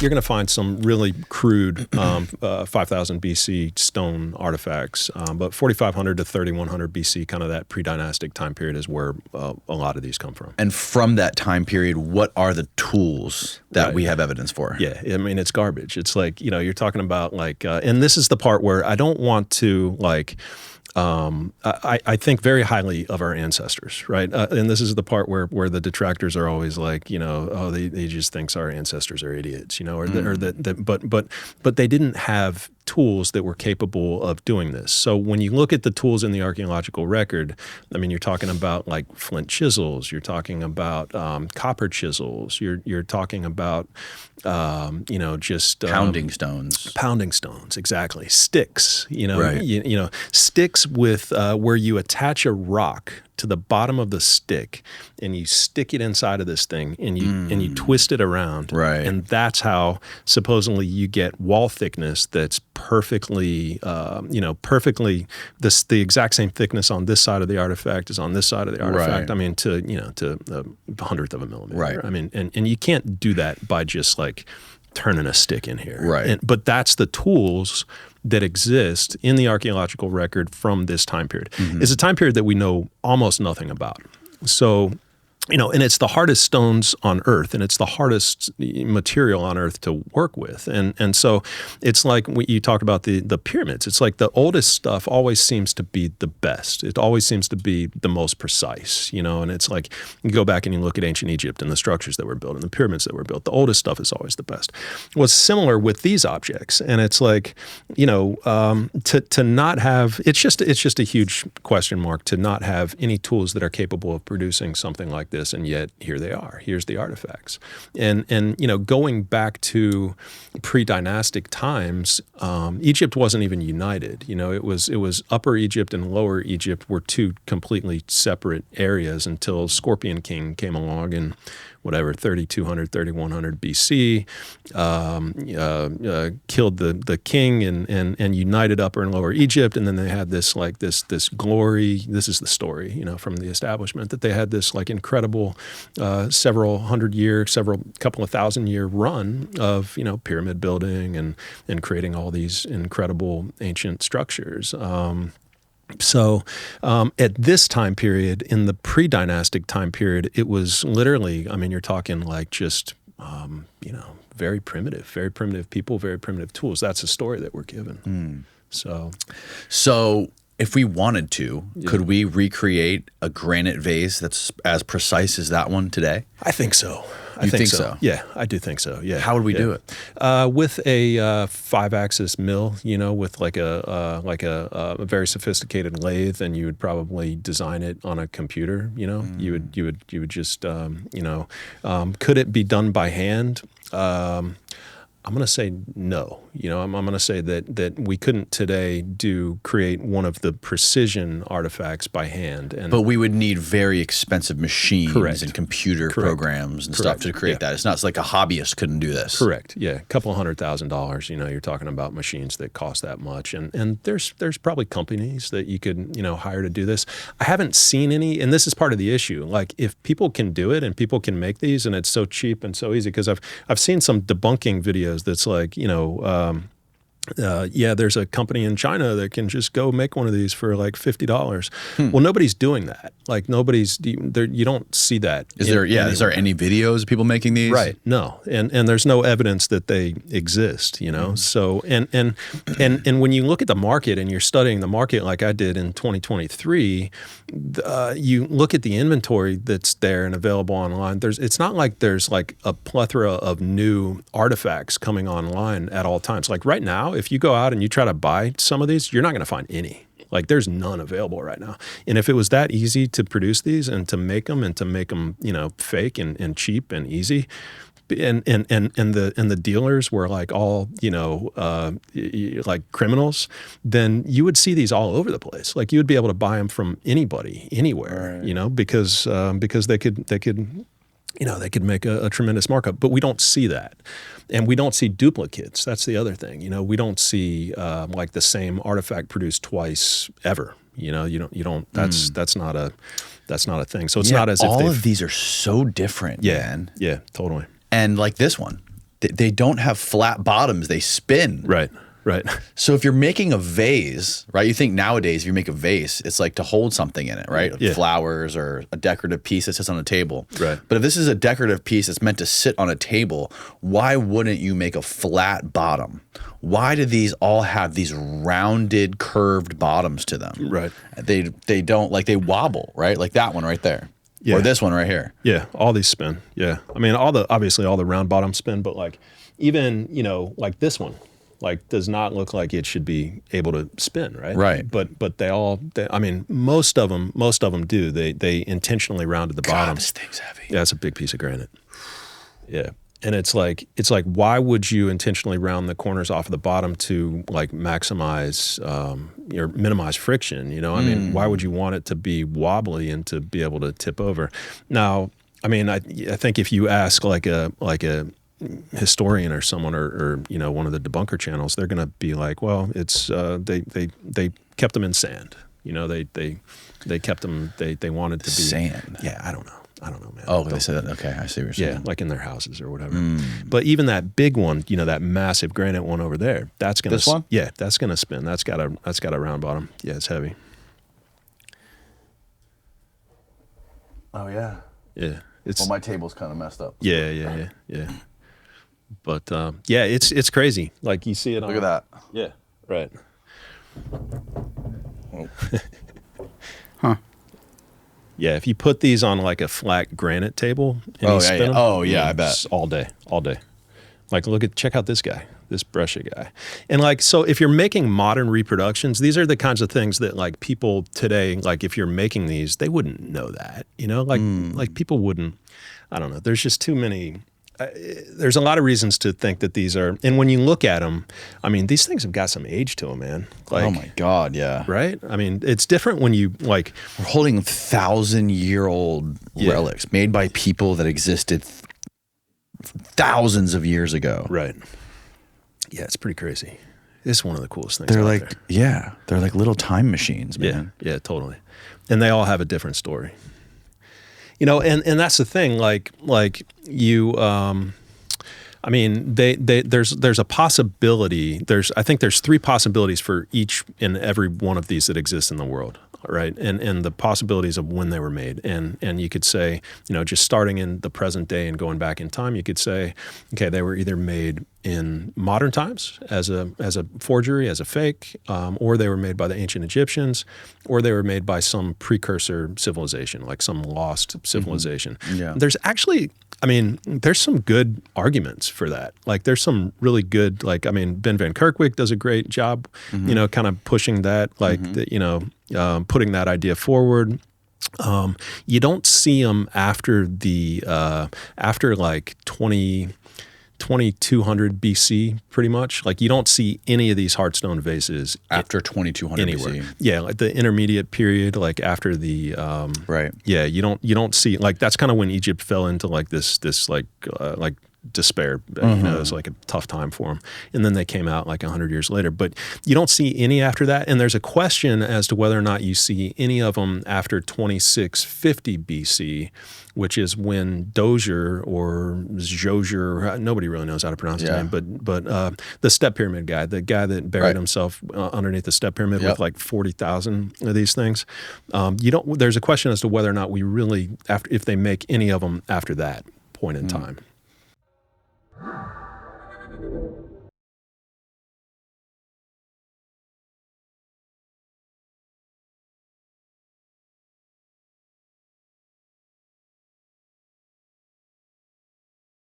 you're going to find some really crude 5000 BC stone artifacts, but 4500 to 3100 BC, kind of that pre-dynastic time period, is where a lot of these come from. And from that time period, what are the tools that we have evidence for? Yeah, I mean, it's garbage. It's like, you're talking about like, and this is the part where I don't want to like, I think very highly of our ancestors, right? And this is the part where the detractors are always like, oh, they just think our ancestors are idiots, or but they didn't have tools that were capable of doing this. So when you look at the tools in the archaeological record, I mean, you're talking about like flint chisels, you're talking about copper chisels, you're talking about just pounding stones. Pounding stones, exactly. Sticks, Right. Sticks with where you attach a rock to the bottom of the stick and you stick it inside of this thing and you twist it around. Right. And that's how supposedly you get wall thickness that's perfectly the exact same thickness on this side of the artifact as on this side of the artifact. Right. I mean, to a hundredth of a millimeter. Right. I mean, and you can't do that by just like turning a stick in here. Right. But that's the tools that exist in the archaeological record from this time period. Mm-hmm. It's a time period that we know almost nothing about. So, and it's the hardest stones on Earth, and it's the hardest material on Earth to work with. And so it's like you talked about the pyramids. It's like the oldest stuff always seems to be the best. It always seems to be the most precise, and it's like you go back and you look at ancient Egypt and the structures that were built and the pyramids that were built. The oldest stuff is always the best. What's similar with these objects, and it's like, to not have, it's just a huge question mark to not have any tools that are capable of producing something like this. And yet here they are. Here's the artifacts. And going back to pre-dynastic times, Egypt wasn't even united. It was Upper Egypt and Lower Egypt were two completely separate areas until Scorpion King came along in 3200, 3100 BC, killed the king and united Upper and Lower Egypt, and then they had this glory. This is the story, from the establishment, that they had this like incredible couple of 1,000-year run of pyramid building and creating all these incredible ancient structures. So at this time period, in the pre-dynastic time period, it was literally, I mean, you're talking like just, very primitive people, very primitive tools. That's the story that we're given. So if we wanted to, could we recreate a granite vase that's as precise as that one today? I think so. You think so? Yeah, I do think so. Yeah. How would we do it? With a 5-axis mill, with like a very sophisticated lathe, and you would probably design it on a computer. You would just could it be done by hand? I'm going to say no. I'm going to say that we couldn't today create one of the precision artifacts by hand. But we would need very expensive machines Correct. and computer Correct. programs and Correct. stuff to create that. It's not like a hobbyist couldn't do this. Correct. Yeah, a couple $100,000. You're talking about machines that cost that much, and there's probably companies that you could hire to do this. I haven't seen any, and this is part of the issue. Like if people can do it and people can make these, and it's so cheap and so easy, because I've seen some debunking videos that's like there's a company in China that can just go make one of these for like $50. Well, nobody's doing that. Like you don't see that. Is there any videos of people making these? Right. No. And there's no evidence that they exist, So and when you look at the market and you're studying the market like I did in 2023, you look at the inventory that's there and available online. It's not like there's like a plethora of new artifacts coming online at all times. Like right now, if you go out and you try to buy some of these, you're not going to find any. Like there's none available right now. And if it was that easy to produce these and to make them fake and cheap and easy, and the dealers were like all like criminals, then you would see these all over the place. Like you would be able to buy them from anybody, anywhere, right. Because they could make a tremendous markup. But we don't see that. And we don't see duplicates. That's the other thing. We don't see like the same artifact produced twice ever. You don't. That's not a thing. So it's not as if all of these are so different. Yeah, man. Yeah, totally. And like this one, they don't have flat bottoms. They spin. Right. Right. So if you're making a vase, right? You think nowadays if you make a vase, it's like to hold something in it, right? Yeah. Flowers or a decorative piece that sits on a table. Right. But if this is a decorative piece that's meant to sit on a table, why wouldn't you make a flat bottom? Why do these all have these rounded, curved bottoms to them? Right. They don't, like, they wobble, right? Like that one right there. Yeah. Or this one right here. Yeah, all these spin. Yeah, I mean, obviously all the round bottoms spin, but like even like this one, like does not look like it should be able to spin, right? Right. But I mean, most of them do. They intentionally rounded the bottom. God, this thing's heavy. Yeah, it's a big piece of granite. Yeah. And it's like why would you intentionally round the corners off of the bottom to like maximize or minimize friction? I mean, why would you want it to be wobbly and to be able to tip over? Now, I mean, I think if you ask like a historian or someone or one of the debunker channels, they're going to be like, well, it's they kept them in sand. They kept them. They wanted to be sand. Yeah, I don't know, man. Oh, they said that. Okay, I see what you're saying. Yeah, like in their houses or whatever. But even that big one, that massive granite one over there, that's gonna. This one? Yeah, that's gonna spin. That's got a round bottom. Yeah, it's heavy. Oh yeah. Yeah, it's. Well, my table's kind of messed up. Yeah. But yeah, it's crazy. Like you see it on. Look at that. Yeah. Right. Huh. Yeah, if you put these on like a flat granite table and you spin them, I bet. all day. Like check out this guy, this Brescia guy. And like, so if you're making modern reproductions, these are the kinds of things that like people today, like if you're making these, they wouldn't know that, like people wouldn't, I don't know. There's just too many, there's a lot of reasons to think that these are, and when you look at them, I mean, these things have got some age to them, man. Like, oh my God, yeah. Right? I mean, it's different when you like. We're holding 1,000-year-old relics made by people that existed thousands of years ago. Right. Yeah, it's pretty crazy. It's one of the coolest things. They're out like, there. yeah, they're like little time machines, man. Yeah, totally. And they all have a different story. And that's the thing. Like you, I mean, there's a possibility. I think there's 3 possibilities for each and every one of these that exist in the world, right? And the possibilities of when they were made. And you could say, just starting in the present day and going back in time, you could say, okay, they were either made in modern times as a forgery, as a fake, or they were made by the ancient Egyptians, or they were made by some precursor civilization, like some lost civilization. Mm-hmm. Yeah. There's actually, I mean, there's some good arguments for that. Like there's some really good, like, I mean, Ben Van Kerkwijk does a great job, kind of pushing that, like, putting that idea forward. You don't see them after like 2200 BC, pretty much. Like you don't see any of these hardstone vases after 2200 anywhere. BC. Yeah, like the intermediate period, like after the right. Yeah, you don't see, like that's kind of when Egypt fell into like this like despair. It was like a tough time for them. And then they came out like 100 years later. But you don't see any after that. And there's a question as to whether or not you see any of them after 2650 BC, which is when Dozier or Zhozier, nobody really knows how to pronounce his name, but the step pyramid guy, the guy that buried himself underneath the step pyramid with like 40,000 of these things. There's a question as to whether or not we really, if they make any of them after that point in time.